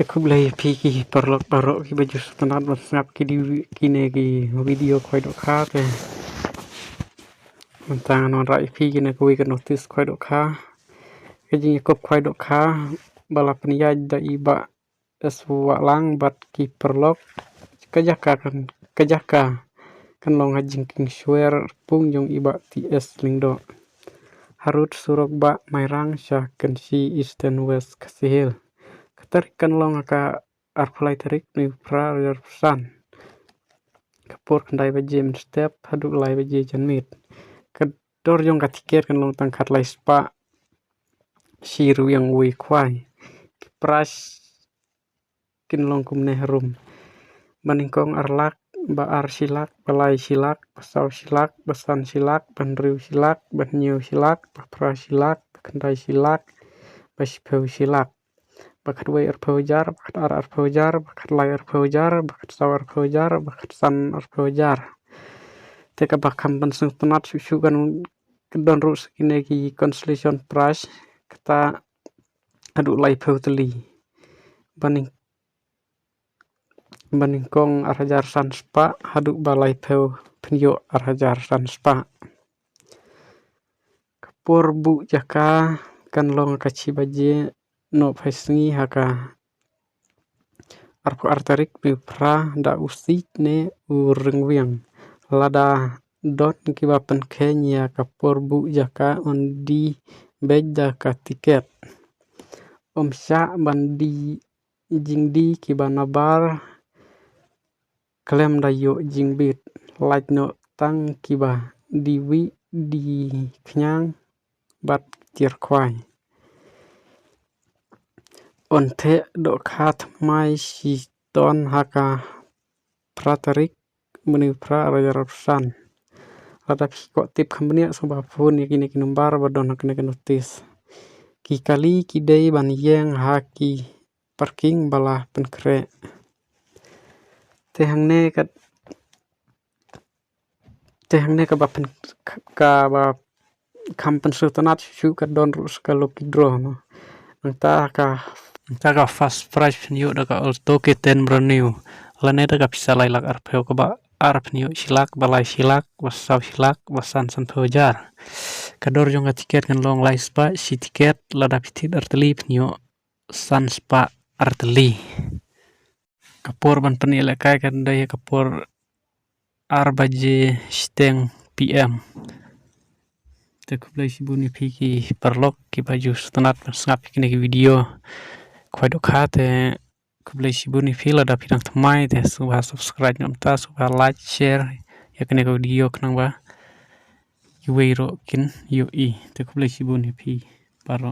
Aku belai ki perlok barok ki baju setenat snap ki di kine ki video khoi dok kha te tang non rai pi kine kui ke notice khoi dok kha ke jing kop khoi dok kha bala penia da iba eswa lang bat ki perlok kajaka kan long hajing king swear pung jong iba ts lingdo harut surok ba mairang sha kan si east and west kasihil kan long ka arflai tarik ni pra san kapur kendai baje step haduk lai baje janmit kedor jong ka tiket kan long tangkat lai spa siru yang wei kwai pras kin long kum nehrum maningkong arlak ba ar silak balai silak pasau silak basan silak bandriu silak banyu silak pra silak kendai silak baspeu silak bakat wei arpaujar bakat ar arpaujar bakat lai arpaujar bakat saw arpaujar bakat san arpaujar teka bakam pensung penat susu kan kedon rus kine ki consolation prize kata aduk lai pau teli baningkong arhajar san spa haduk balai pau penyo arhajar san spa kapur bu jaka kan long kaci baje no phaisngi haka arpo artarik mi pra da usik ne ureng wiang lada dot kibapen kenya kapur bu jaka undi beja ka tiket omsya bandi jingdi kibana bar klem dayo jingbit like no tang kiba diwi di knyang bat tir kwai onte do khat mai si ton haka pratarik meni pra rajarsan ada ko tip khambnia soba phone yakini kinumbar badon hakne notice ki kali ki dei ban yeng haki parking bala penkre tehangne ka bapen ka ba kampen sutanat shu ka don rus ka loki dro no ta ka fast price new da ka auto ke ten renew lane da ka bisa lailak arpeo ka ba arp new silak balai silak wasau silak wasan san phojar kador jong ka tiket kan long lai spa si tiket lada pitit arteli new san spa arteli kapur ban penile kai kan dai kapur arbaje steng pm teku si buni piki perlok ki baju setenat ngap kini video khoi dok kha te kublai si buni fila da pinang tmai te subha subscribe nom ta subha like share ya kini video knang ba yuwei ro kin yu i te kublai si buni pi paro